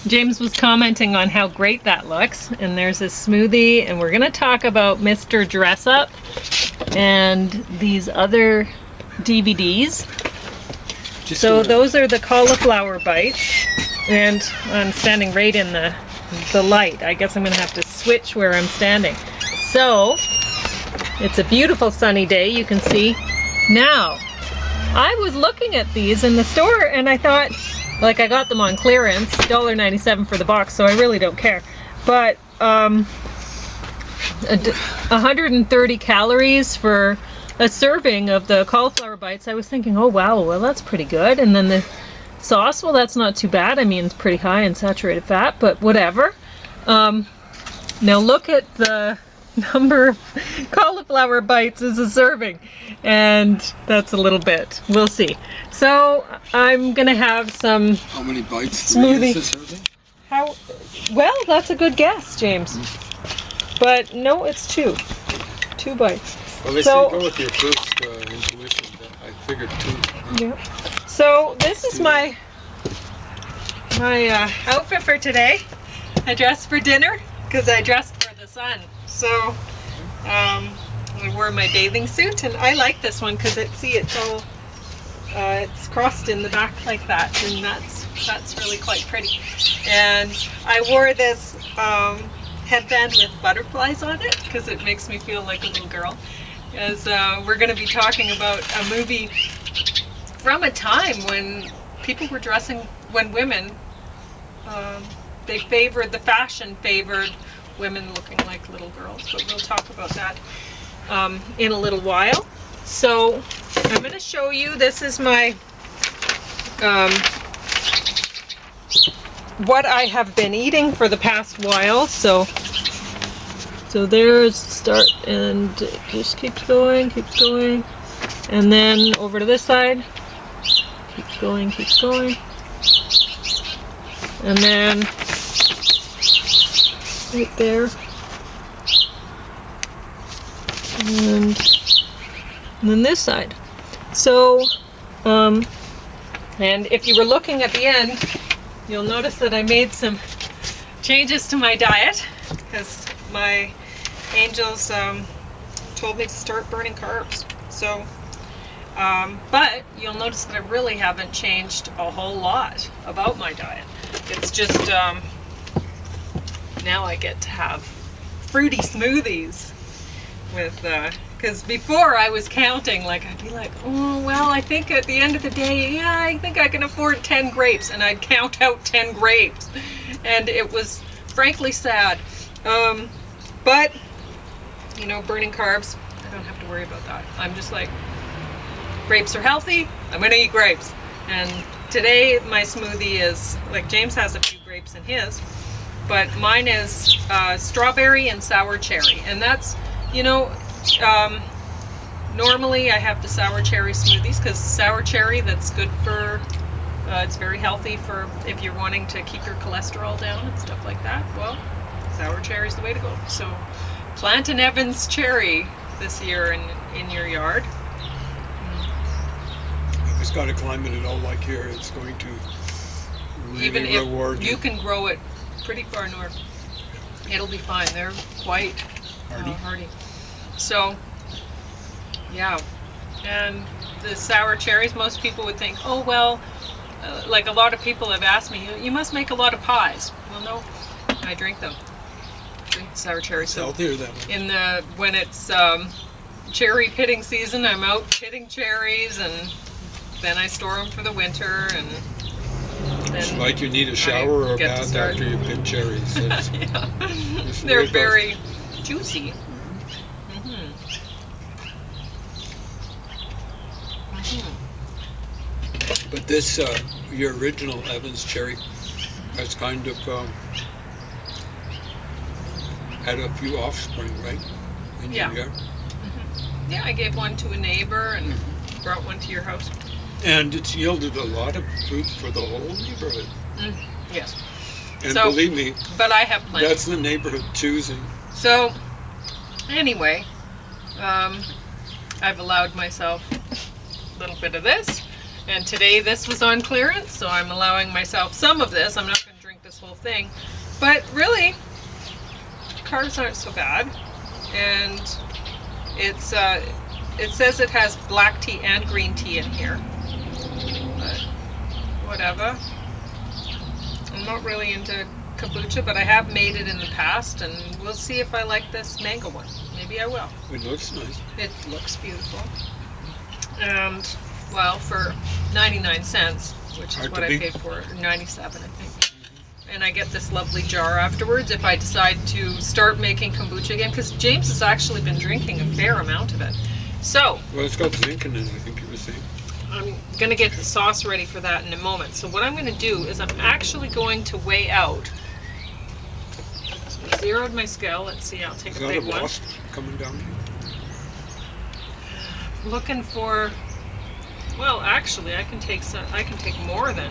James was commenting on how great that looks, and there's a smoothie, and we're gonna talk about Mr. Dress Up and these other DVDs. So those are the cauliflower bites, and I'm standing right in the light. I guess I'm gonna have to switch where I'm standing. So it's a beautiful sunny day, you can see. Now, I was looking at these in the store and I thought, like, I got them on clearance, $1.97 for the box, so I really don't care. But 130 calories for a serving of the cauliflower bites. I was thinking, oh wow, well that's pretty good. And then the sauce, well that's not too bad. I mean, it's pretty high in saturated fat, but whatever. Now look at the number of cauliflower bites as a serving, and that's a little bit. We'll see. So I'm gonna have some. How many bites? Smoothie. How? Well, that's a good guess, James. But no, it's 2 bites. Well, they say go with your first intuition. I figured 2. Yeah. So this is my outfit for today. I dressed for dinner because I dressed for the sun. So I wore my bathing suit, and I like this one because it's all it's crossed in the back like that, and that's really quite pretty. And I wore this headband with butterflies on it because it makes me feel like a little girl. As we're going to be talking about a movie from a time when people were dressing, when women the fashion favored women looking like little girls, but we'll talk about that in a little while. So I'm going to show you, this is my what I have been eating for the past while. So there's start, and it just keeps going, and then over to this side, keeps going, and then right there, and then this side. So and if you were looking at the end, you'll notice that I made some changes to my diet because my angels told me to start burning carbs. So but you'll notice that I really haven't changed a whole lot about my diet. It's just now I get to have fruity smoothies with because before I was counting, like I'd be like, oh well, I think at the end of the day, yeah, I think I can afford 10 grapes, and I'd count out 10 grapes, and it was frankly sad. But you know, burning carbs, I don't have to worry about that. I'm just like, grapes are healthy, I'm gonna eat grapes. And today my smoothie is, like, James has a few grapes in his, but mine is strawberry and sour cherry. And that's, you know, normally I have the sour cherry smoothies because sour cherry, that's good for, it's very healthy for if you're wanting to keep your cholesterol down and stuff like that. Well, sour cherry is the way to go. So plant an Evans cherry this year in your yard. If it's got a climate at all like here, it's going to really even if reward you can grow it pretty far north, it'll be fine. They're quite hardy. So yeah, and the sour cherries, most people would think, oh well, like a lot of people have asked me, you must make a lot of pies. Well, no, I drink them. Drink sour cherries. So healthier that way. When it's cherry pitting season, I'm out pitting cherries, and then I store them for the winter, and it's like you need a shower or a bath after you pick cherries. Yeah. They're very juicy. But this, your original Evans cherry, has kind of had a few offspring, right? In your yard? Yeah, I gave one to a neighbor and brought one to your house. And it's yielded a lot of fruit for the whole neighborhood. Yes. And so, believe me, but I have plenty. That's the neighborhood choosing. So, anyway, I've allowed myself a little bit of this. And today this was on clearance, so I'm allowing myself some of this. I'm not going to drink this whole thing. But really, carbs aren't so bad, and it's it says it has black tea and green tea in here. But whatever. I'm not really into kombucha, but I have made it in the past, and we'll see if I like this mango one. Maybe I will. It looks nice. It looks beautiful. And, well, for 99 cents, which is Hard what to I beat. paid for it, or 97 I think. And I get this lovely jar afterwards if I decide to start making kombucha again, because James has actually been drinking a fair amount of it. So, Well, it's got zinc in it, I think you were saying. I'm going to get the sauce ready for that in a moment. So what I'm going to do is I'm actually going to weigh out. So I zeroed my scale. Let's see, I'll take Is a that a big one. wasp coming down here? Looking for, well, actually I can take more than.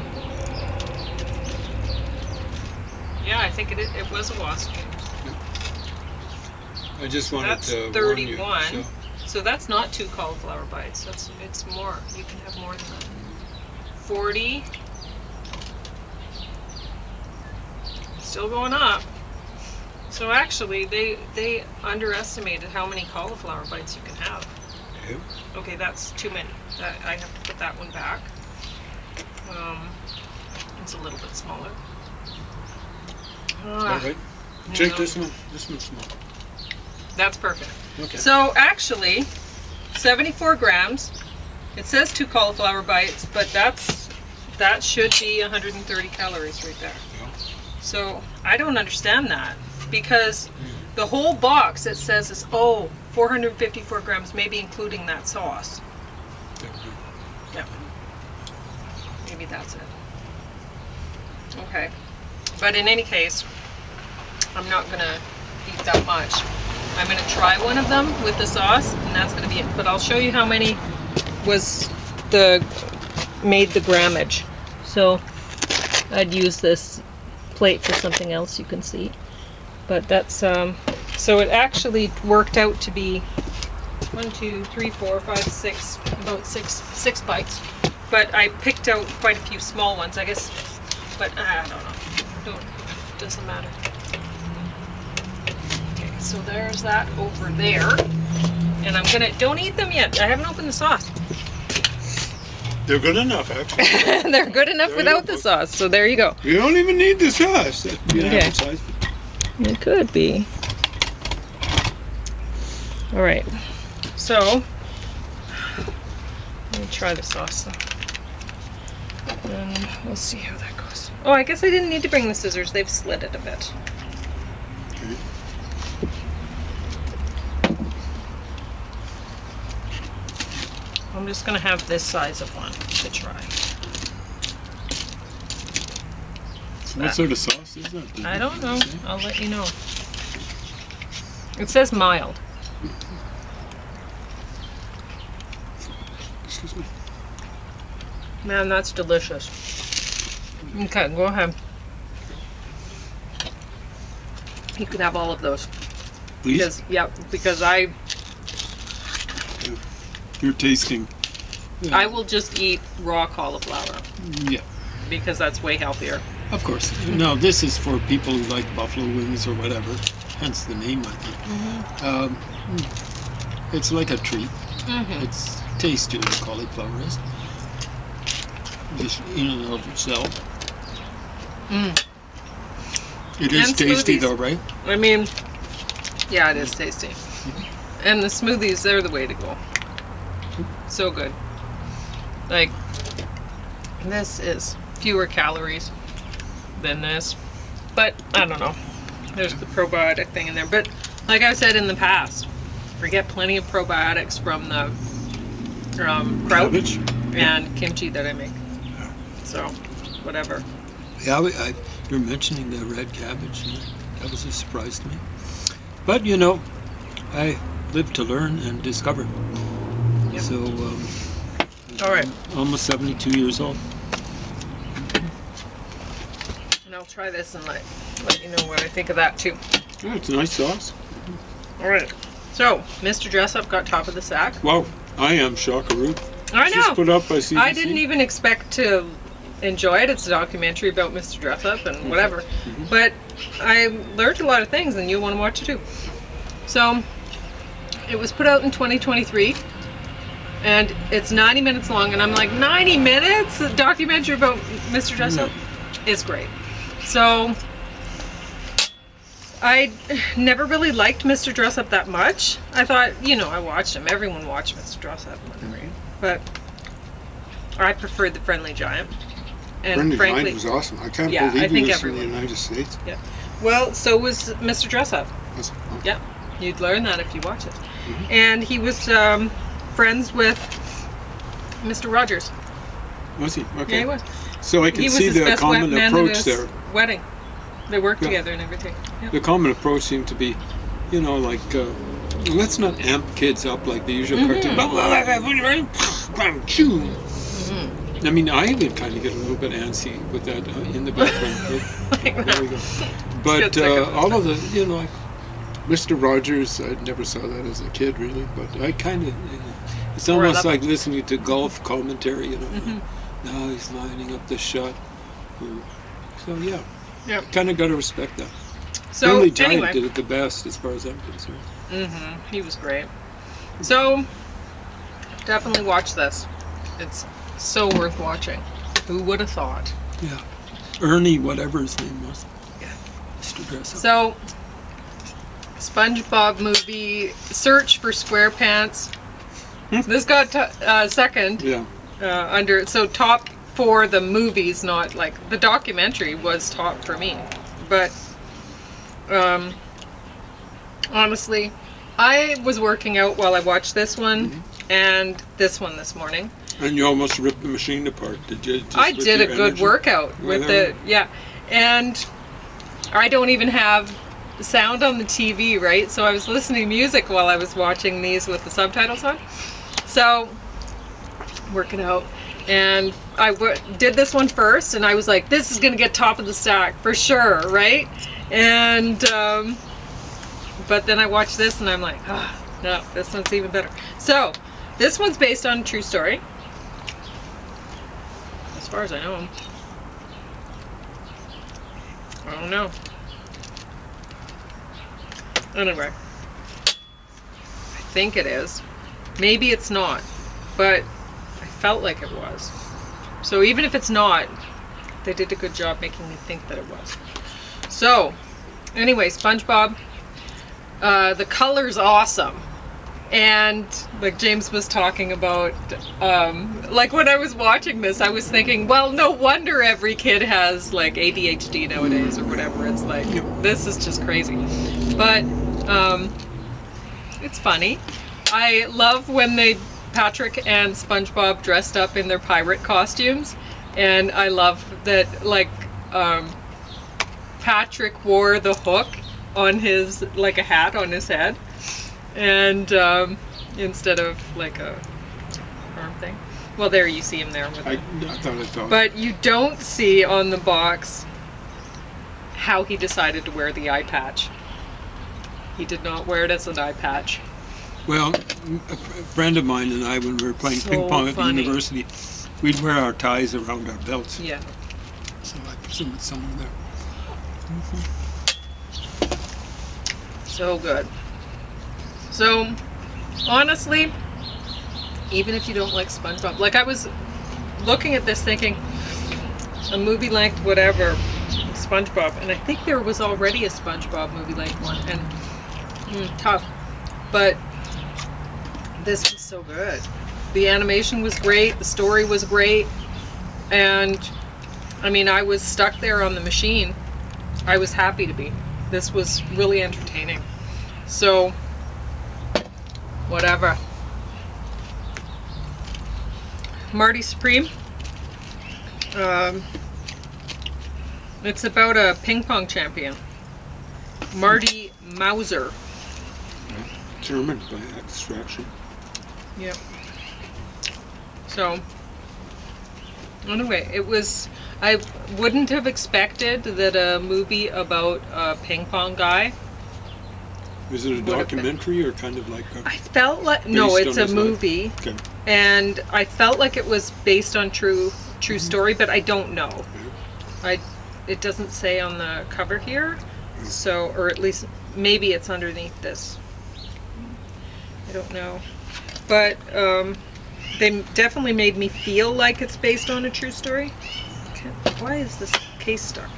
Yeah, I think it was a wasp. I just wanted That's to 31. warn you. So that's not 2 cauliflower bites. It's more. You can have more than that. 40. Still going up. So actually, they underestimated how many cauliflower bites you can have. Yeah. Okay, that's too many. I have to put that one back. It's a little bit smaller. All right. Take no. this one. This one's small. That's perfect. Okay. So actually, 74 grams. It says 2 cauliflower bites, but that should be 130 calories right there. Yeah. So I don't understand that, because the whole box it says is 454 grams, maybe including that sauce. Yeah. Maybe that's it. Okay. But in any case, I'm not gonna eat that much. I'm going to try one of them with the sauce, and that's going to be it. But I'll show you how many made the grammage. So I'd use this plate for something else you can see. But that's, so it actually worked out to be 1, 2, 3, 4, 5, 6, about six bites. But I picked out quite a few small ones, I guess. But I don't know. Doesn't matter. So there's that over there. And I'm gonna, don't eat them yet. I haven't opened the sauce. They're good enough, actually. They're good enough There without you the go. sauce, so there you go. You don't even need the sauce. That'd be an Okay. appetizer. It could be. All right. So, let me try the sauce though. And we'll see how that goes. Oh, I guess I didn't need to bring the scissors. They've slid it a bit. Okay. I'm just gonna have this size of one to try. What sort of sauce is that? I don't know. I'll let you know. It says mild. Excuse me. Man, that's delicious. Okay, go ahead. You can have all of those. Please? Because I You're tasting. I will just eat raw cauliflower Yeah, because that's way healthier. of course. No, this is for people who like buffalo wings or whatever. Hence the name, I think. It's like a treat. Mm-hmm. It's tastier than cauliflower is. Just in and of itself. Mm. It is And tasty smoothies. though, right? I mean, yeah, it is tasty. And the smoothies, they're the way to go. So good. Like, this is fewer calories than this. But, I don't know. There's the probiotic thing in there. But, like I've said in the past, we get plenty of probiotics from the kraut Cabbage? and kimchi that I make. So, whatever. Yeah, you're mentioning the red cabbage. And that was a surprise to me. But, you know, I live to learn and discover. Yep. So, All right. almost 72 years old. And I'll try this and let you know what I think of that too. Yeah, it's a nice sauce. All right. So, Mr. Dressup got top of the sack. Wow, I am shockaroo. I know. Just put up by CBC. I didn't even expect to enjoy it. It's a documentary about Mr. Dress Up and whatever. Mhm. But I learned a lot of things, and you'll want to watch it too. So it was put out in 2023, and it's 90 minutes long. And I'm like, 90 minutes? A documentary about Mr. Dress Up? It's great. So I never really liked Mr. Dress Up that much. I thought, I watched him. Everyone watched Mr. Dress Up. But I preferred the Friendly Giant. And Friendly frankly, Giant was awesome. I can't Yeah, I believe think he was in everyone- the United States. Yeah. Well, so was Mr. Dress Up. That's- oh. Yeah. You'd learn that if you watch it. Mhm. And he was friends with Mr. Rogers. Was he? Okay. Yeah, he was. So I can He was see his the best common man at approach his there. wedding. They worked Yeah. together and everything. Yeah. The common approach seemed to be, like, let's not amp kids up like the usual cartoon. Choo. Mhm. I mean, I even kind of get a little bit antsy with that in the background. Like There we go. that. But Get sick of it. all of the, like, Mr. Rogers, I never saw that as a kid, really. But I kind of, it's Or almost that- like listening to golf commentary, Mhm. Now he's lining up the shot. So, yeah, Yeah. kind of got to respect that. So Friendly Giant anyway. did it the best as far as I'm concerned. He was great. So definitely watch this. It's so worth watching. Who would have thought? Yeah. Ernie, whatever his name was. Yeah. Mr. Dress Up. So Spongebob Movie, search for Squarepants. This got second Yeah. under, so top for the movies, not like the documentary was top for me. But honestly, I was working out while I watched this one and this one this morning. And you almost ripped the machine apart, did you? Just I with did a your good energy? workout with Whatever. and I don't even have sound on the TV, right? So I was listening to music while I was watching these with the subtitles on. So working out, and I did this one first, and I was like, this is gonna get top of the stack for sure, right? And but then I watched this, and I'm like, no, this one's even better. So this one's based on a true story, as far as I know. I don't know. Anyway, I think it is. Maybe it's not, but I felt like it was. So even if it's not, they did a good job making me think that it was. So, anyway, SpongeBob. The color's awesome. And like James was talking about, like when I was watching this, I was thinking, well, no wonder every kid has like ADHD nowadays or whatever. It's like, this is just crazy. But it's funny. I love when Patrick and SpongeBob dressed up in their pirate costumes. And I love that, like, Patrick wore the hook on his, like a hat on his head. And instead of like a arm thing. Well, there you see him there with I it. thought I thought. But you don't see on the box how he decided to wear the eye patch. He did not wear it as an eye patch. Well, a friend of mine and I, when we were playing So ping pong at the funny. university, we'd wear our ties around our belts. Yeah. So I presume it's somewhere there. So good. So, honestly, even if you don't like SpongeBob, like I was looking at this thinking, a movie length whatever, SpongeBob, and I think there was already a SpongeBob movie length one, and tough, but this was so good. The animation was great, the story was great, and I mean, I was stuck there on the machine. I was happy to be. This was really entertaining. So, whatever. Marty Supreme. It's about a ping pong champion. Marty Mauser. German by extraction. Yep. So, anyway, it was. I wouldn't have expected that a movie about a ping pong guy. Is it a Would have been. documentary or kind of like a... I felt like no, Based it's on a his life. movie, Okay. and I felt like it was based on true true story, but I don't know. It doesn't say on the cover here, so, or at least maybe it's underneath this. I don't know, but they definitely made me feel like it's based on a true story. Why is this case stuck?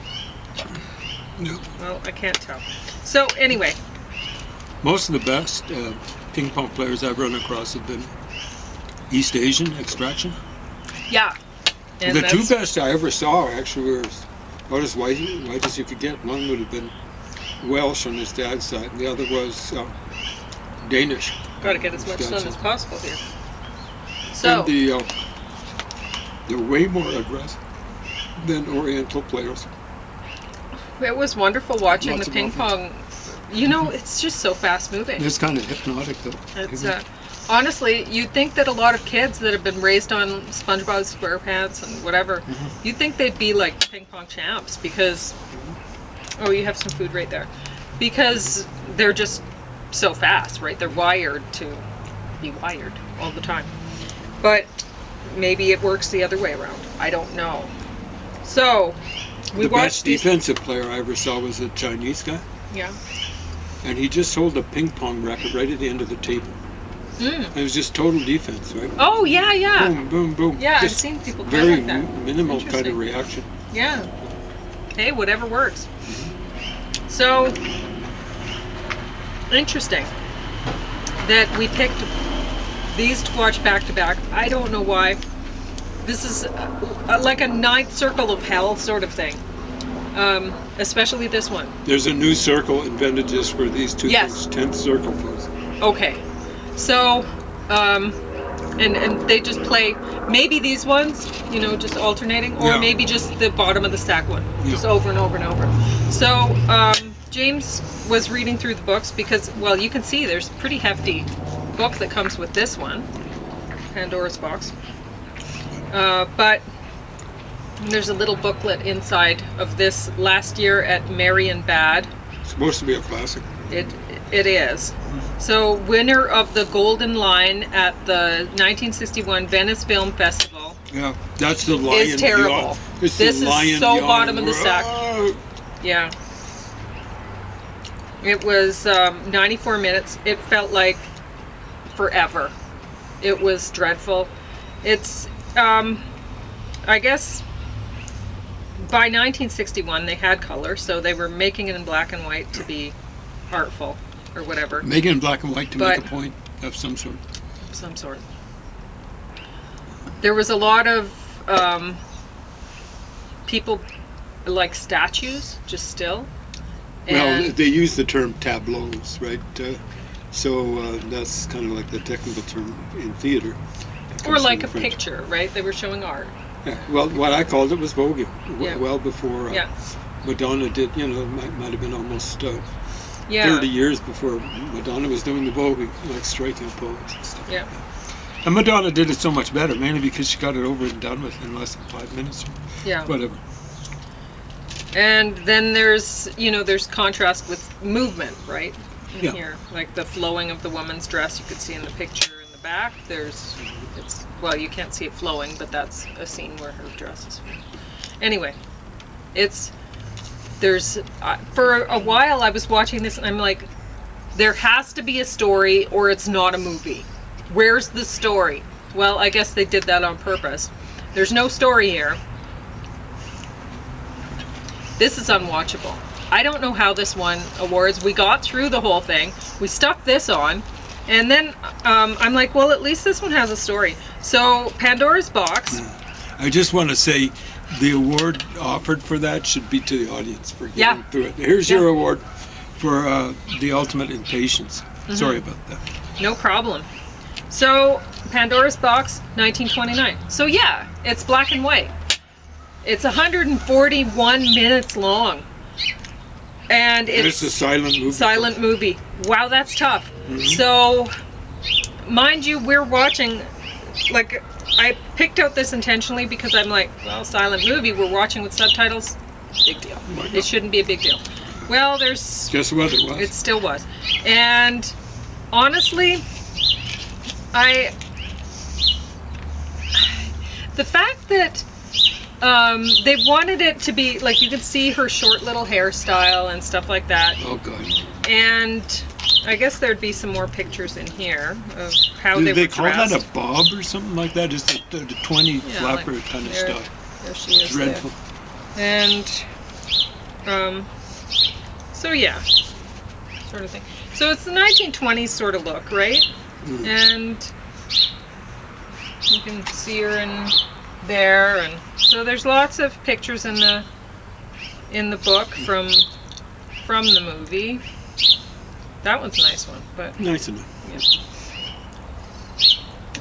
No. Well, I can't tell. So anyway, Most of the best ping pong players I've run across have been East Asian extraction. yeah. And The two that's- best I ever saw actually were about as white as you could get. One would have been Welsh on his dad's side, and the other was Danish. Got to get as much His dad's sun as side. possible here. So, And they're way more aggressive than Oriental players. it was wonderful watching Lots the of ping offense. pong. You know, it's just so fast moving. It's kind of hypnotic, though. It's honestly, you'd think that a lot of kids that have been raised on SpongeBob SquarePants and whatever, Mm-hmm. you'd think they'd be like ping pong champs because, oh, you have some food right there, because they're just so fast, right? They're wired to be wired all the time. But maybe it works the other way around. I don't know. So we The watched best these. defensive player I ever saw was a Chinese guy, Yeah. and he just sold a ping pong racket right at the end of the table. Mm. It was just total defense, right? Oh yeah, yeah. Boom, boom, boom. Yeah, I've Just seen people play very like that. minimal kind Interesting. of reaction. Yeah. Hey, whatever works. So, interesting that we picked these to watch back to back. I don't know why. This is like a ninth circle of hell sort of thing. Especially this one. There's a new circle invented just for these two Yes. things. 10th circle folks. Okay. So, and they just play maybe these ones, you know, just alternating, or Yeah. maybe just the bottom of the stack one, just Yeah. over and over and over. So, James was reading through the books because, well, you can see there's a pretty hefty book that comes with this one, Pandora's box. But there's a little booklet inside of this last year at Marienbad. It's supposed to be a classic. It is. So, winner of the Golden Lion at the 1961 Venice Film Festival. Yeah, that's the lion. Is terrible. yawn. It's This the is lion so yawn. bottom of the stack. Roar. Yeah. It was 94 minutes. It felt like forever. It was dreadful. It's, I guess, by 1961 they had color, so they were making it in black and white to be artful or whatever. Make it in black and white to But- make a point of some sort. Some sort. There was a lot of people like statues, just still. Well, And they use the term tableaus, right? So that's kind of like the technical term in theater. It or comes like from a French. picture, right? They were showing art. Yeah. Well, what I called it was voguing. Yeah. Well before Yeah. Madonna did, you know, might have been almost Yeah. 30 years before Madonna was doing the voguing, like striking a pose and stuff. Yeah. Like that. And Madonna did it so much better, mainly because she got it over and done with in less than 5 minutes. Yeah. Whatever. And then there's, you know, there's contrast with movement, right? In Yeah. here, like the flowing of the woman's dress, you could see in the picture in the back. It's, well, you can't see it flowing, but that's a scene where her dress is flowing. Anyway, for a while I was watching this and I'm like, there has to be a story or it's not a movie. Where's the story? Well, I guess they did that on purpose. There's no story here. This is unwatchable. I don't know how this won awards. We got through the whole thing. We stuck this on. And then I'm like, well, at least this one has a story. So Pandora's box. I just want to say the award offered for that should be to the audience for getting Yeah. through it. Here's Yeah. your award for the ultimate in patience. Mm-hmm. Sorry about that. No problem. So Pandora's box, 1929. So yeah, it's black and white. It's 141 minutes long. And It's a silent movie. silent movie. Wow, that's tough. Mhm. So, mind you, we're watching, like, I picked out this intentionally because I'm like, well, silent movie, we're watching with subtitles, big deal. Why not? It shouldn't be a big deal. Well, there's, Guess what it was? it still was. And honestly, the fact that They wanted it to be like you could see her short little hairstyle and stuff like that. Oh God. And I guess there'd be some more pictures in here of how Do they they were call dressed. that a bob or something like that? Is it the 20 flapper like kind of there- stuff? There she is. Dreadful. There. And so yeah, sort of thing. So it's the 1920s sort of look, right? Mm. And you can see her in there, and so there's lots of pictures in the book from the movie. That one's a nice one, but Nice enough.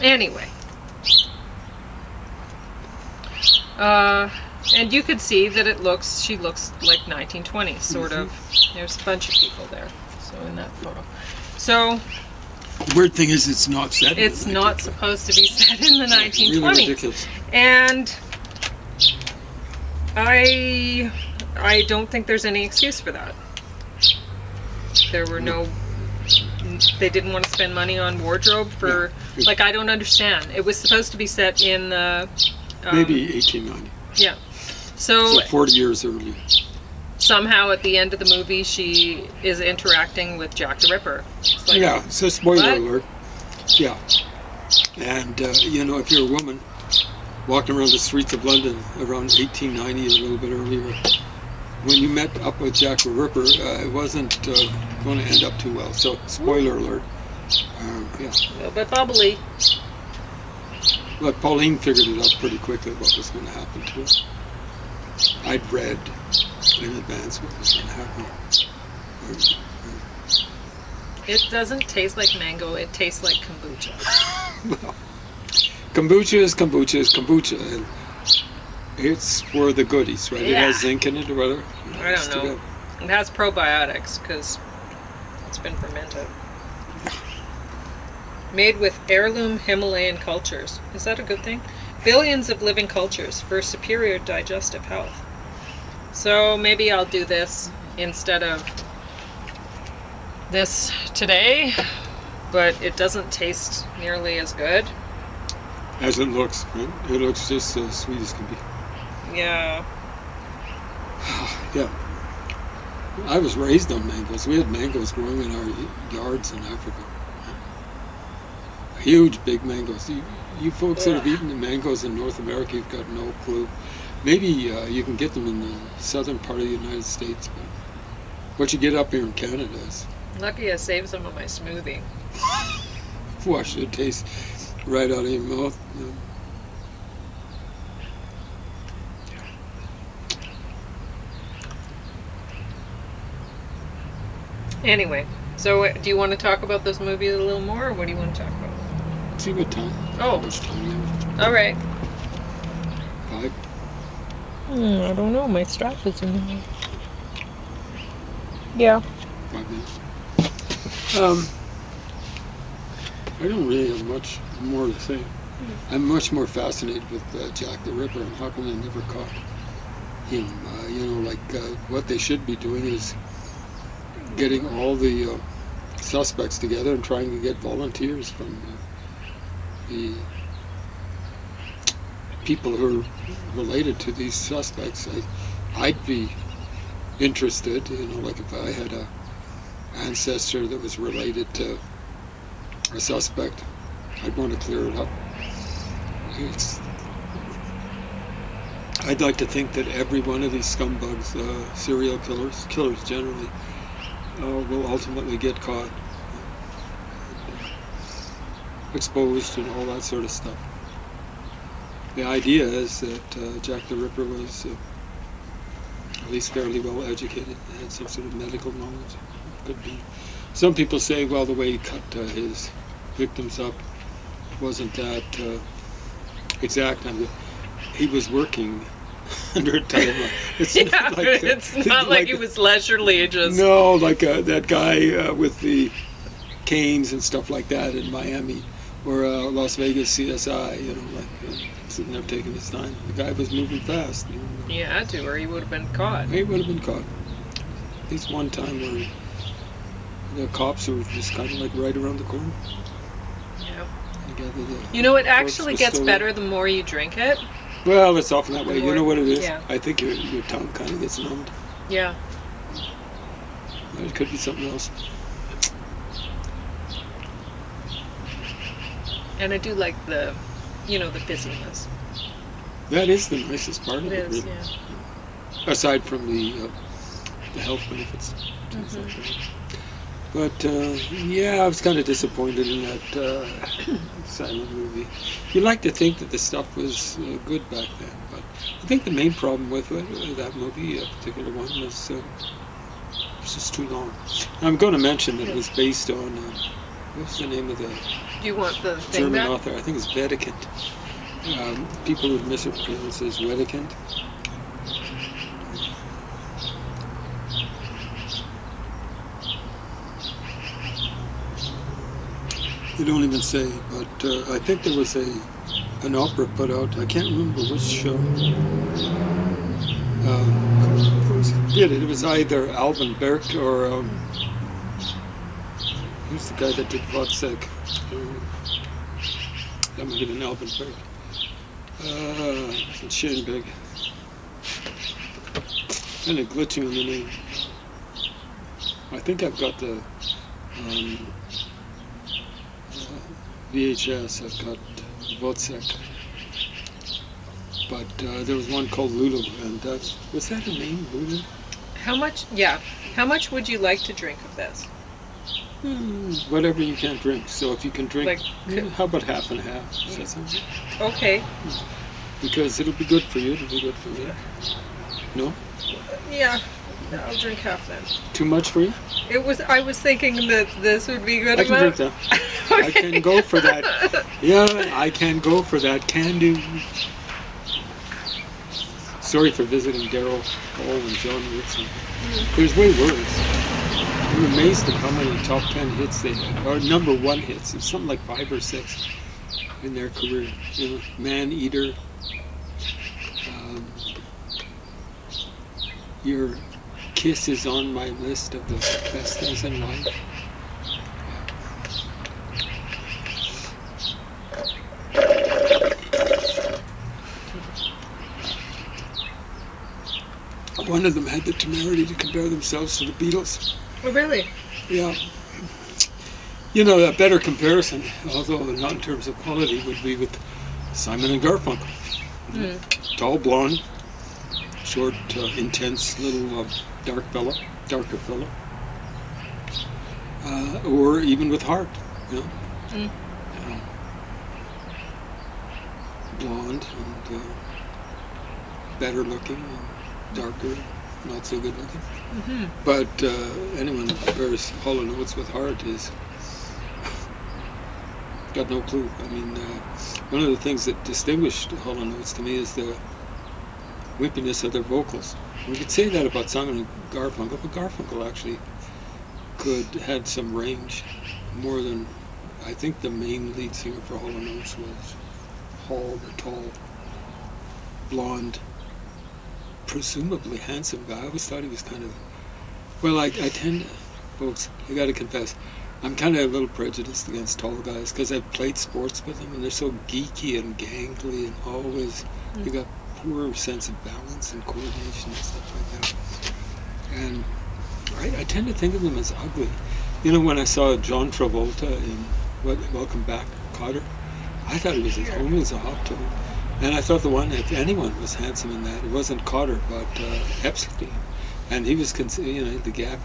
anyway. And you could see that she looks like 1920s, sort of. There's a bunch of people there, so in that photo. So The weird thing is, it's not set. it's not supposed to be set in the 1920s. Really ridiculous. And I don't think there's any excuse for that. There were they didn't want to spend money on wardrobe for, Yeah. like, I don't understand. It was supposed to be set in the... Maybe 1890. Yeah. So 40 years earlier. Somehow at the end of the movie, she is interacting with Jack the Ripper. It's like, Yeah, so spoiler what? alert. Yeah. And, you know, if you're a woman walking around the streets of London around 1890, a little bit earlier, when you met up with Jack the Ripper, it wasn't going to end up too well. So, spoiler alert. Yeah. a little bit bubbly. But Pauline figured it out pretty quickly what was going to happen to her. I'd read in advance what was going to happen. It doesn't taste like mango. It tastes like kombucha. Well, kombucha is kombucha is kombucha, and it's for the goodies, right? It Yeah. has zinc in it or whatever. I don't know. It has probiotics because it's been fermented. Made with heirloom Himalayan cultures. Is that a good thing? Billions of living cultures for superior digestive health. So maybe I'll do this instead of this today, but it doesn't taste nearly as good. As it looks, right? It looks just as sweet as can be. Yeah. Yeah. I was raised on mangoes. We had mangoes growing in our yards in Africa. Huge, big mangoes. You folks that have eaten the mangoes in North America, you've got no clue. Maybe you can get them in the southern part of the United States, but what you get up here in Canada is, Lucky I saved some of my smoothie. wash it tastes right out of your mouth. Anyway, so do you want to talk about this movie a little more, or what do you want to talk about? See what time? Oh. How much time you have? All right. 5? I don't know. My strap is in there. Yeah. 5 minutes. I don't really have much more to say. I'm much more fascinated with Jack the Ripper and how come they never caught him. What they should be doing is getting all the suspects together and trying to get volunteers from the people who are related to these suspects. I'd be interested, like if I had a ancestor that was related to a suspect, I'd want to clear it up. I'd like to think that every one of these scumbugs, serial killers generally, will ultimately get caught, exposed, and all that sort of stuff. The idea is that Jack the Ripper was at least fairly well educated, had some sort of medical knowledge. Could be. Some people say, well, the way he cut his victims up wasn't that exact. He was working under a timeline. It's It's not like he was leisurely just... No, like that guy with the canes and stuff like that in Miami, or Las Vegas CSI, sitting there taking his time. The guy was moving fast. He had to, or he would have been caught. He would have been caught. At least one time where the cops were just kind of like right around the corner. Yeah. Together, It actually was gets still better the more you drink it. Well, it's often that way. You know what it is? Yeah. I think your tongue kind of gets numbed. Yeah. It could be something else. And I do like the busyness. That is the nicest part of It it, is, really. yeah. Aside from the health benefits. Things like that. But yeah, I was kind of disappointed in that silent movie. You like to think that the stuff was good back then, but I think the main problem with that movie, a particular one, was it's just too long. I'm going to mention that it was based on what's the name of the Do you want the thing German back? author? I think it's Wedekind. People would mispronounce it as Wedekind. They don't even say, but I think there was an opera put out. I can't remember which show. Who did it? It was either Alvin Berg or who's the guy that did Wozzeck? That might have been Alvin Berg. It's Schoenberg. Kind of glitching on the name. I think I've got the VHS. I've got Wozzeck. But there was one called Lulu, and was that her name, Lulu? How much? Yeah. How much would you like to drink of this? Whatever you can drink. So if you can drink, Like, how about half and half? Does that sound good? Okay. Because it'll be good for you. It'll be good for me. No? Yeah. I'll drink half then. Too much for you? I was thinking that this would be good I can amount. drink that. I can go for that. Yeah, I can go for that. Can do. Sorry for visiting Daryl Hall and John Ritson. There's way worse. I'm amazed at how many top 10 hits they had, or number 1 hits. It's something like 5 or 6 in their career. You know, Man Eater. Your Kiss is on my list of the best things in life. One of them had the temerity to compare themselves to the Beatles. Oh, really? Yeah. You know, a better comparison, although not in terms of quality, would be with Simon and Garfunkel. Tall, blonde, short, intense, little darker fellow. Or even with Heart, you know. Blonde and better looking and darker, not so good looking. But anyone who compares Hall & Oates with Heart is got no clue. I mean, one of the things that distinguished Hall & Oates to me is the wimpiness of their vocals. We could say that about Simon and Garfunkel, but Garfunkel actually had some range, more than I think the main lead singer for Hall & Oates was Hall, the tall, blonde, presumably handsome guy. I always thought he was kind of, well, I tend to, folks, I got to confess, I'm kind of a little prejudiced against tall guys because I've played sports with them and they're so geeky and gangly and always, they got poor sense of balance and coordination and stuff like that. And I tend to think of them as ugly. You know, when I saw John Travolta in Welcome Back, Kotter, I thought he was as homely as a hot toad. And I thought the one, if anyone was handsome in that, it wasn't Kotter, but Epstein. And he was, the gap